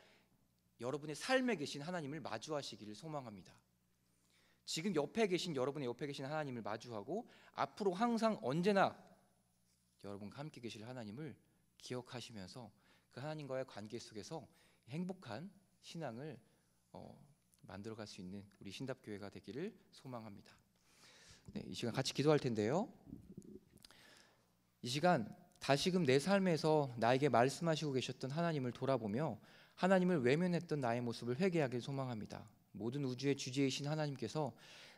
여러분의 삶에 계신 하나님을 마주하시기를 소망합니다. 지금 여러분의 옆에 계신 하나님을 마주하고 앞으로 항상 언제나 여러분과 함께 계실 하나님을 기억하시면서 그 하나님과의 관계 속에서 행복한 신앙을 만들어갈 수 있는 우리 신답교회가 되기를 소망합니다. 네, 이 시간 같이 기도할 텐데요. 이 시간 다시금 내 삶에서 나에게 말씀하시고 계셨던 하나님을 돌아보며 하나님을 외면했던 나의 모습을 회개하길 소망합니다. 모든 우주의 주제이신 하나님께서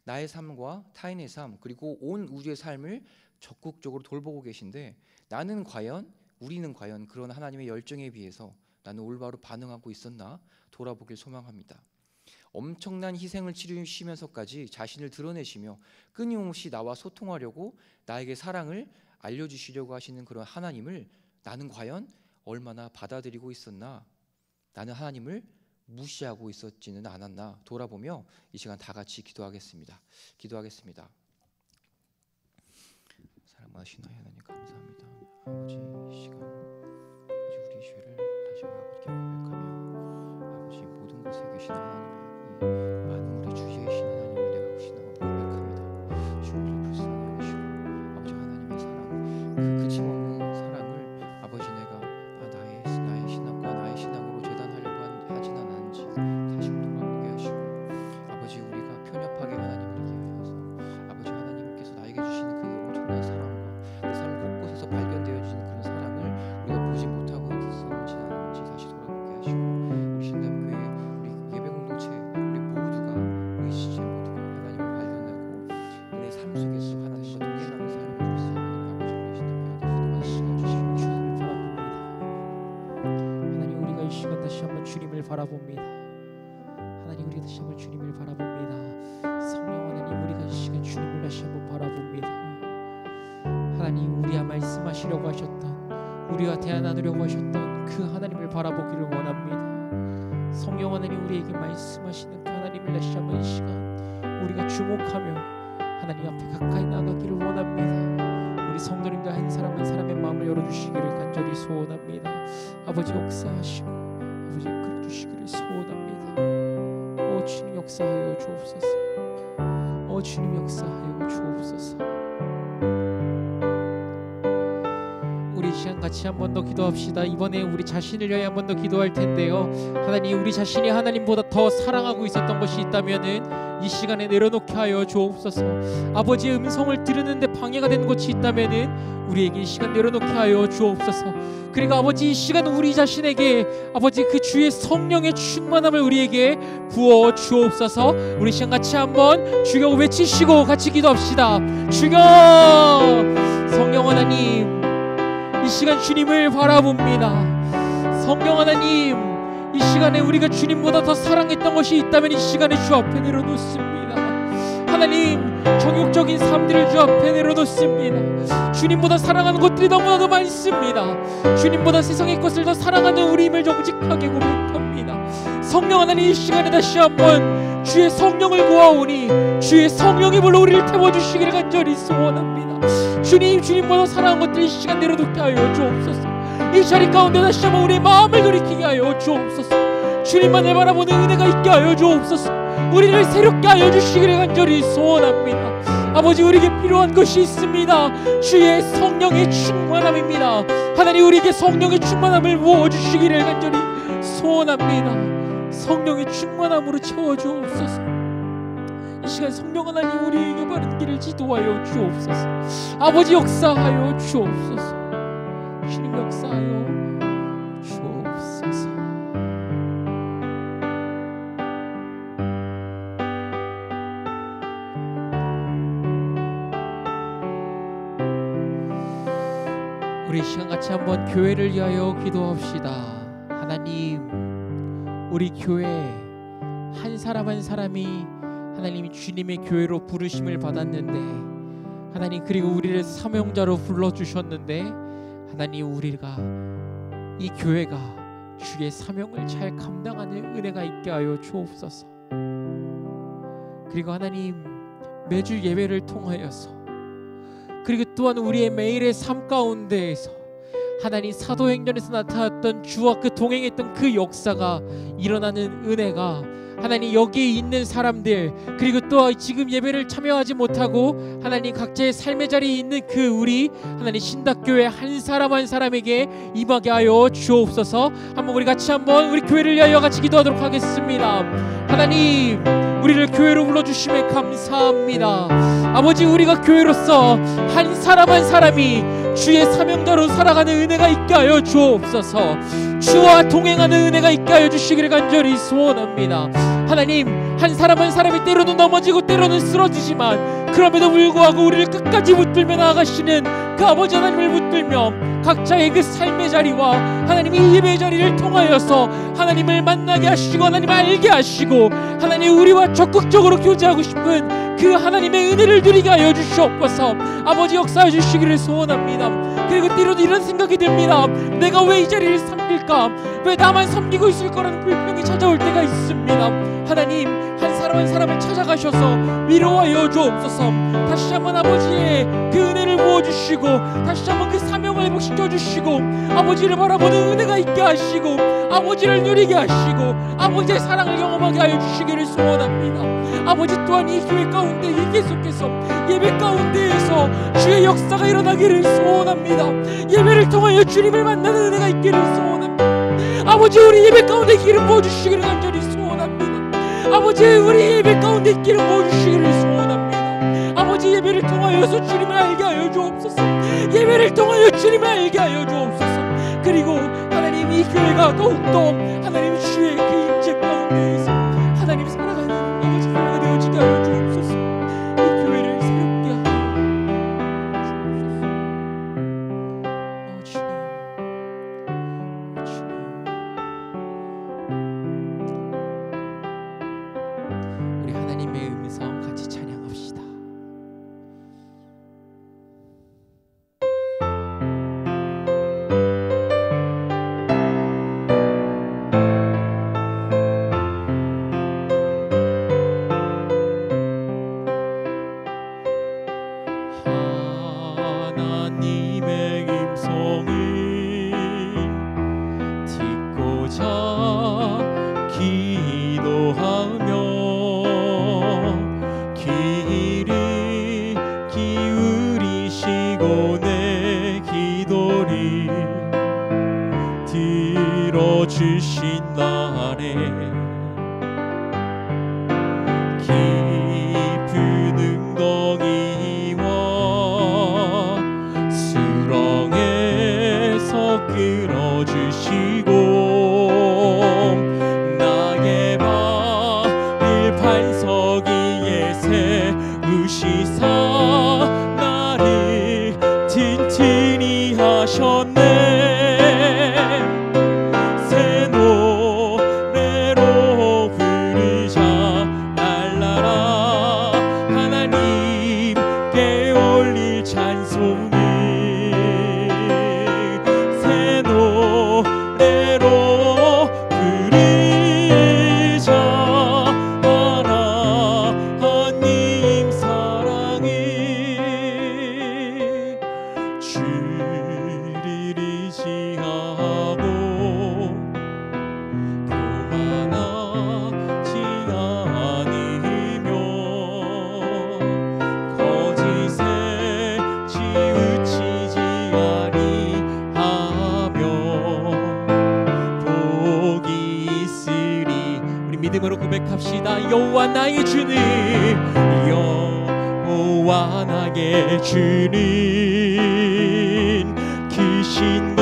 나의 삶과 타인의 삶 그리고 온 우주의 삶을 적극적으로 돌보고 계신데 우리는 과연 그런 하나님의 열정에 비해서 나는 올바로 반응하고 있었나 돌아보길 소망합니다. 엄청난 희생을 치르시면서까지 자신을 드러내시며 끊임없이 나와 소통하려고 나에게 사랑을 알려주시려고 하시는 그런 하나님을 나는 과연 얼마나 받아들이고 있었나, 나는 하나님을 무시하고 있었지는 않았나 돌아보며 이 시간 다 같이 기도하겠습니다. 사랑하시는 하나님 감사합니다. 아버지, 이 시간 우리 죄를 다시 아버지께 고백하며 아버지 모든 곳에 계신 하나님의 이 만물의 주제이신 하나님을 내가 혹시나 고백합니다. 주님을 불쌍히 여기시고 아버지 하나님의 사랑, 그 그침없는 사랑을 아버지 내가 나의 신앙과 나의 신앙으로 재단하려고 하진 않았는지 다시 돌아보게 하시고 아버지 바라봅니다. 하나님, 우리 다시 한번 주님을 바라봅니다. 성령 하나님, 우리가 이 시간 주님을 다시 한번 바라봅니다. 하나님, 우리와 말씀하시려고 하셨던, 우리와 대화 나누려고 하셨던 그 하나님을 바라보기를 원합니다. 성령 하나님, 우리에게 말씀하시는 그 하나님을 다시 한번 이 시간 우리가 주목하며 하나님 앞에 가까이 나가기를 원합니다. 우리 성도님들 한 사람 한 사람의 마음을 열어주시기를 간절히 소원합니다. 아버지 역사하시고 아버지 이끌어주시기를 소원합니다. 주님 역사하여 주옵소서. 주님 역사하여 주옵소서. 우리 이 시간 같이 한 번 더 기도합시다. 이번에 우리 자신을 위해 한 번 더 기도할 텐데요. 하나님, 우리 자신이 하나님보다 더 사랑하고 있었던 것이 있다면은 이 시간에 내려놓게 하여 주옵소서. 아버지의 음성을 들으는데 방해가 되는 것이 있다면은 우리에게 이 시간 내려놓게 하여 주옵소서. 그리고 아버지, 이 시간 우리 자신에게 아버지 그 주의 성령의 충만함을 우리에게 부어 주옵소서. 우리 시간 같이 한번 주여 외치시고 같이 기도합시다. 주여! 성령 하나님, 이 시간 주님을 바라봅니다. 성령 하나님, 이 시간에 우리가 주님보다 더 사랑했던 것이 있다면 이 시간에 주 앞에 내려놓습니다. 하나님, 정욕적인 삶들을 주 앞에 내려놓습니다. 주님보다 사랑하는 것들이 너무나도 많습니다. 주님보다 세상의 것을 더 사랑하는 우리임을 정직하게 고백합니다. 성령 하나님, 이 시간에 다시 한번 주의 성령을 구하오니 주의 성령이 불러 우리를 태워주시기를 간절히 소원합니다. 주님, 주님보다 사랑하는 것들이 이 시간 내려놓게 하여 주옵소서. 이 자리 가운데 다시 한번 우리의 마음을 돌이키게 하여 주옵소서. 주님만을 바라보는 은혜가 있게 하여 주옵소서. 우리를 새롭게 하여 주시기를 간절히 소원합니다. 아버지, 우리에게 필요한 것이 있습니다. 주의 성령의 충만함입니다. 하나님, 우리에게 성령의 충만함을 부어주시기를 간절히 소원합니다. 성령의 충만함으로 채워주옵소서. 이 시간 성령 하나님, 우리에게 바른 길을 지도하여 주옵소서. 아버지, 역사하여 주옵소서. 주님, 역사하여 주옵소서. 우리 시간 같이 한번 교회를 위하여 기도합시다. 하나님, 우리 교회 한 사람 한 사람이 하나님이 주님의 교회로 부르심을 받았는데, 하나님, 그리고 우리를 사명자로 불러주셨는데, 하나님, 우리가 이 교회가 주의 사명을 잘 감당하는 은혜가 있게 하여 주옵소서. 그리고 하나님, 매주 예배를 통하여서, 그리고 또한 우리의 매일의 삶 가운데에서 하나님, 사도행전에서 나타났던 주와 그 동행했던 그 역사가 일어나는 은혜가 하나님, 여기에 있는 사람들, 그리고 또 지금 예배를 참여하지 못하고 하나님 각자의 삶의 자리에 있는 그 우리 하나님 신닥교회 한 사람 한 사람에게 임하게 하여 주옵소서. 한번 우리 같이 한번 우리 교회를 위하여 같이 기도하도록 하겠습니다. 하나님, 우리를 교회로 불러주심에 감사합니다. 아버지, 우리가 교회로서 한 사람 한 사람이 주의 사명자로 살아가는 은혜가 있게 하여 주옵소서. 주와 동행하는 은혜가 있게 하여 주시기를 간절히 소원합니다. 하나님, 한 사람 한 사람이 때로는 넘어지고 때로는 쓰러지지만 그럼에도 불구하고 우리를 끝까지 붙들며 나아가시는 그 아버지 하나님을 붙들며 각자의 그 삶의 자리와 하나님의 예배의 자리를 통하여서 하나님을 만나게 하시고 하나님을 알게 하시고 하나님, 우리와 적극적으로 교제하고 싶은 그 하나님의 은혜를 누리게 하여 주시옵소서. 아버지, 역사해 주시기를 소원합니다. 그리고 때로는 이런 생각이 듭니다. 내가 왜 이 자리를 섬길까? 왜 나만 섬기고 있을 거라는 불평이 찾아올 때가 있습니다. 하나님, 한 사람 한 사람을 찾아가셔서 위로하여 주옵소서. 다시 한번 아버지의 그 은혜를 부어주시고 다시 한번 그 사명을 회복시켜 주시고 아버지를 바라보는 은혜가 있게 하시고 아버지를 누리게 하시고 아버지의 사랑을 경험하게 하여 주시기를 소원합니다. 아버지, 또한 이 교회 가운데 계속해서 예배 가운데에서 주의 역사가 일어나기를 소원합니다. 예배를 통하여 주님을 만나는 은혜가 있기를 소원합니다. 아버지, 우리 예배 가운데 기름 부어주시기를 간절히 소원합니다. 아버지, 우리 예배 가운데 기름 부어주시기를 소원합니다. 아버지, 예배를 통하여서 주님을 알게 하여 주옵소서. 예배를 통하여 주님을 알게 하여 주옵소서. 그리고 하나님, 이 교회가 더욱더 하나님 주의 그 임재 가운데에서 하나님 살아가는 아버지 교회가 되어지게 하여 주옵소서. 이 교회를 새롭게 하여 주옵소서. 주님, 주님. 하나님의 임성을 듣고자 기도하며 귀를 기울이시고 내 기도를 들어주신다네. 깊은 웅덩이와 수렁에서 끌어주시고 나의 발을 반석 위에 세우시사 나를 튼튼히 하셨네. 새 노래로 부르자 날라라 하나님께 올릴 찬송을 새 노래로 부르자 하나님 사랑을 주를 의지하고 교만하지 않으며 거짓에 치우치지 아니하며 복이 있으리. 우리 믿음으로 고백합시다. 여호와 나의 주는 여호와 나의 주는 크신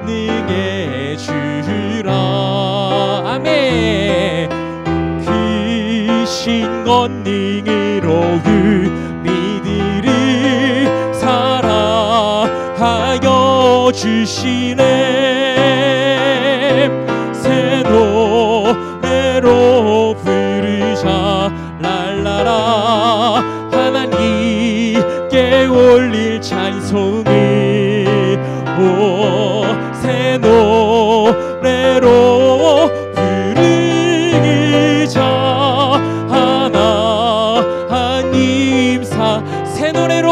권능의 주라. 아멘. 크신 권능으로 우리들을 사랑하여 주시네. 새 노래로 부르자 랄라라 하나님께 올릴 찬송을 새 노래로 부르자 하나님 새 노래로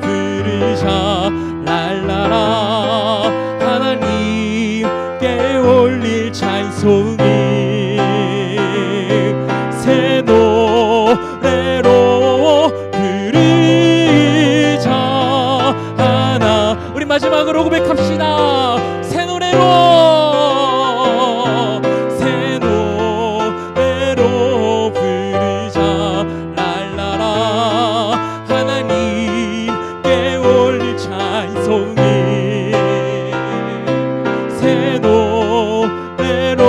부르자 랄라라 하나님께 올릴 찬송을 새 노래로 부르자 하나. 우리 마지막으로 고백합시다. 새 노래로 부르자 랄라라 하나님께 올릴 찬송을 새 노래로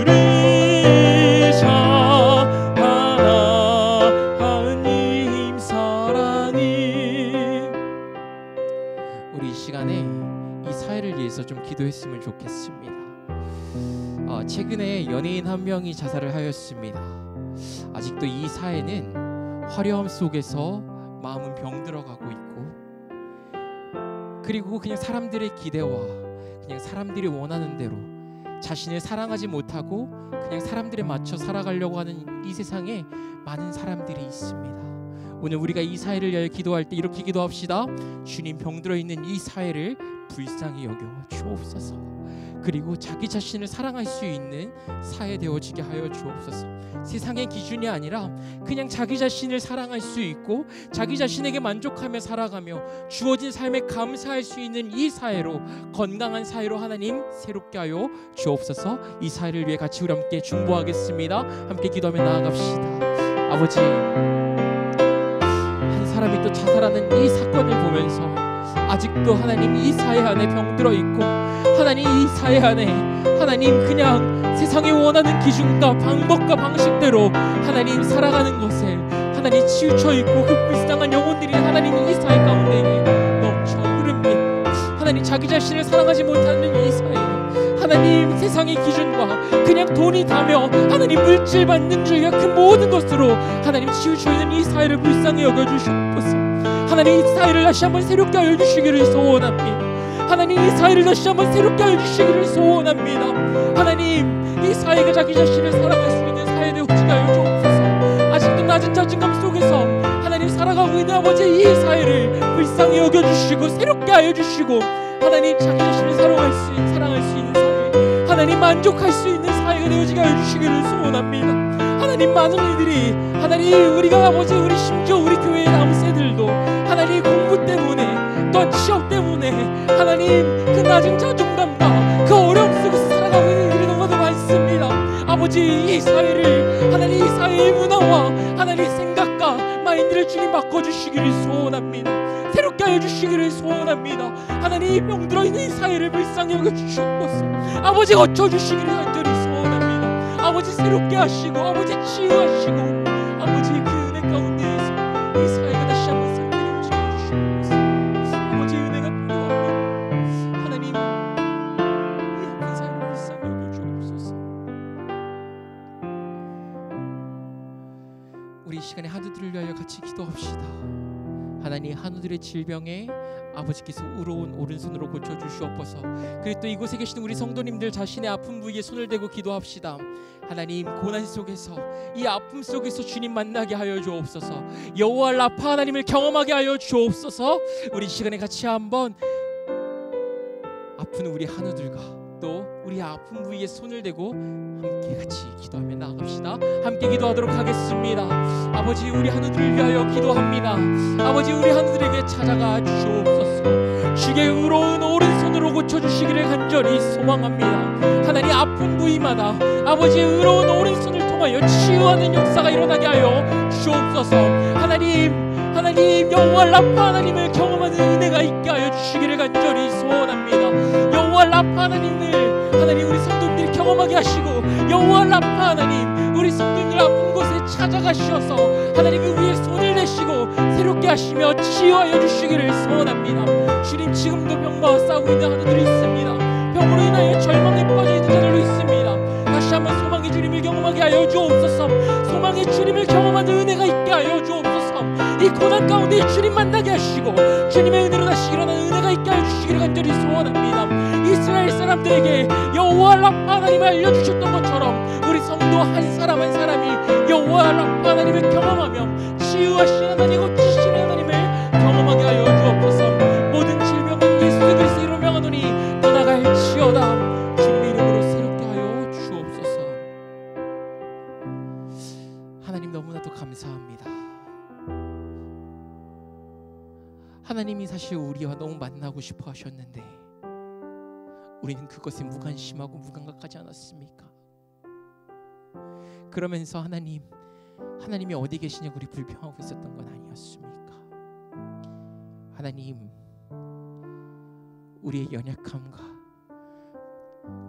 부르자 하나님 사랑을. 우리 이 시간에 이 사회를 위해서 좀 기도했으면 좋겠습니다. 최근에 연예인 한 명이 자살을 하였습니다. 아직도 이 사회는 화려함 속에서 마음은 병들어가고 있고, 그리고 그냥 사람들의 기대와 그냥 사람들이 원하는 대로 자신을 사랑하지 못하고 그냥 사람들에 맞춰 살아가려고 하는 이 세상에 많은 사람들이 있습니다. 오늘 우리가 이 사회를 위하여 기도할 때 이렇게 기도합시다. 주님, 병들어 있는 이 사회를 불쌍히 여겨 주옵소서. 그리고 자기 자신을 사랑할 수 있는 사회 되어지게 하여 주옵소서. 세상의 기준이 아니라 그냥 자기 자신을 사랑할 수 있고 자기 자신에게 만족하며 살아가며 주어진 삶에 감사할 수 있는 이 사회로, 건강한 사회로 하나님 새롭게 하여 주옵소서. 이 사회를 위해 같이 우리 함께 중보하겠습니다. 함께 기도하며 나아갑시다. 아버지, 한 사람이 또 자살하는 이 사건을 보면서 아직도 하나님 이 사회 안에 병들어 있고, 하나님 이 사회 안에 하나님 그냥 세상이 원하는 기준과 방법과 방식대로 하나님 살아가는 것에 하나님 치우쳐 있고 흑불쌍한 영혼들이 하나님 이 사회 가운데 넘쳐 흐릅니다. 하나님 자기 자신을 사랑하지 못하는 이 사회, 하나님 세상의 기준과 그냥 돈이 다며 하나님 물질 만능주의가 그 모든 것으로 하나님 치우쳐 있는 이 사회를 불쌍히 여겨주시옵소서. 하나님 이 사회를 다시 한번 새롭게 하여 주시기를 소원합니다. 하나님 이 사회를 다시 한번 새롭게 하여 주시기를 소원합니다. 하나님 이 사회가 자기 자신을 사랑할 수 있는 사회 되어지게 하여 주옵소서. 아직도 아버지 이 사회를 불쌍히 여겨주시고 새롭게 하여 주시고 하나님 자기 자신을 사랑할 수 있는 사회, 하나님 만족할 수 있는 사회가 되어지게 하여 주시기를 소원합니다. 하나님 많은 이들이 하나님 우리가 아버지 우리 심지어 우리 교회의 남새들도 하나님 공부 때문에 또 취업 때문에 하나님 그 낮은 자존감과 그 어려움 속에서 살아가고 있는 이들이 너무나도 많습니다. 아버지 이 사회를 하나님 이 사회의 문화와 하나님 생각과 마인드를 주님 바꿔주시기를 소원합니다. 새롭게 하여 주시기를 소원합니다. 하나님 병들어 있는 이 사회를 불쌍히 여겨 주시옵소서. 아버지 고쳐주시기를 간절히 소원합니다. 아버지 새롭게 하시고 아버지 치유하시고 아버지 그 은혜 가운데에서 이 사회가 다시 한번 새롭게 주시옵소서. 아버지 은혜가 필요합니다. 하나님 이 아픈 사회를 불쌍히 여겨 주옵소서. 우리 이 시간에 한우들을 위하여 같이 기도합시다. 하나님 한우들의 질병에 아버지께서 의로운 오른손으로 고쳐주시옵소서. 그리고 또 이곳에 계신 우리 성도님들 자신의 아픈 부위에 손을 대고 기도합시다. 하나님 고난 속에서 이 아픔 속에서 주님 만나게 하여 주옵소서. 여호와 라파 하나님을 경험하게 하여 주옵소서. 우리 시간에 같이 한번 아픈 우리 한우들과 또 우리 아픈 부위에 손을 대고 함께 같이 기도하며 나아갑시다. 함께 기도하도록 하겠습니다. 아버지 우리 한우들을 위하여 기도합니다. 아버지 우리 한우들에게 찾아가 주옵소서. 주의 의로운 오른손으로 고쳐주시기를 간절히 소망합니다. 하나님 아픈 부위마다 아버지의 의로운 오른손을 통하여 치유하는 역사가 일어나게 하여 주옵소서. 하나님 여호와 라파 하나님을 경험하는 은혜가 있게 하여 주시기를 간절히 소원합니다. 여호와 라파 하나님을 하나님 우리 성도님들이 경험하게 하시고 여호와 라파 하나님 우리 성도님들 아픈 곳에 찾아가셔서 하나님 그 위에 손을 내시고 새롭게 하시며 치유하여 주시기를 소원합니다. 주님 지금도 병과 싸우고 있는 하나들이 있습니다. 병으로 인하여 절망에 빠져 있는 자들도 있습니다. 다시 한번 소망의 주님을 경험하게 하여 주옵소서. 소망의 주님을 경험하는 은혜가 있게 하여 주옵소서. 이 고난 가운데 주님 만나게 하시고 주님의 은혜로 다시 일어나는 은혜가 있게 하여 주시기를 간절히 소원합니다. 이스라엘 사람들에게 여호와 라파 하나님을 알려주셨던 것처럼 우리 성도 한 사람 한 사람이 여호와 라파 하나님을 경험하며 치유하시는 하나님 고치시는 하나님을 경험하게 하여 주옵소서. 모든 질병은 예수 그리스도 이름으로 명하노니 떠나갈지어다. 주님의 이름으로 새롭게 하여 주옵소서. 하나님 너무나도 감사합니다. 하나님이 사실 우리와 너무 만나고 싶어 하셨는데 우리는 그것에 무관심하고 무감각하지 않았습니까? 그러면서 하나님이 어디 계시냐고 우리 불평하고 있었던 건 아니었습니까? 하나님 우리의 연약함과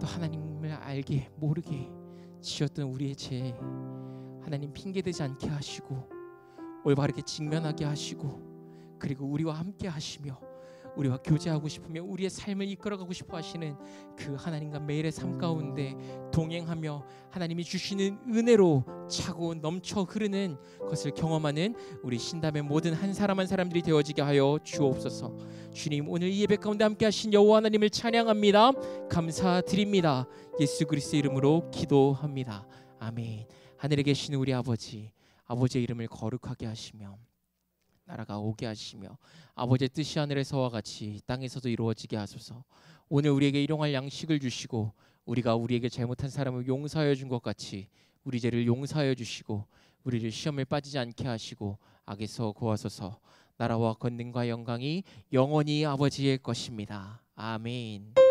또 하나님을 알게 모르게 지었던 우리의 죄 하나님 핑계대지 않게 하시고 올바르게 직면하게 하시고 그리고 우리와 함께 하시며 우리와 교제하고 싶으며 우리의 삶을 이끌어가고 싶어 하시는 그 하나님과 매일의 삶 가운데 동행하며 하나님이 주시는 은혜로 차고 넘쳐 흐르는 것을 경험하는 우리 신담의 모든 한 사람 한 사람들이 되어지게 하여 주옵소서. 주님 오늘 이 예배 가운데 함께 하신 여호와 하나님을 찬양합니다. 감사드립니다. 예수 그리스도의 이름으로 기도합니다. 아멘. 하늘에 계신 우리 아버지의 이름을 거룩하게 하시며 나라가 오게 하시며 아버지의 뜻이 하늘에서와 같이 땅에서도 이루어지게 하소서. 오늘 우리에게 일용할 양식을 주시고 우리가 우리에게 잘못한 사람을 용서하여 준 것 같이 우리 죄를 용서하여 주시고 우리를 시험에 빠지지 않게 하시고 악에서 구하소서. 나라와 권능과 영광이 영원히 아버지의 것입니다. 아멘.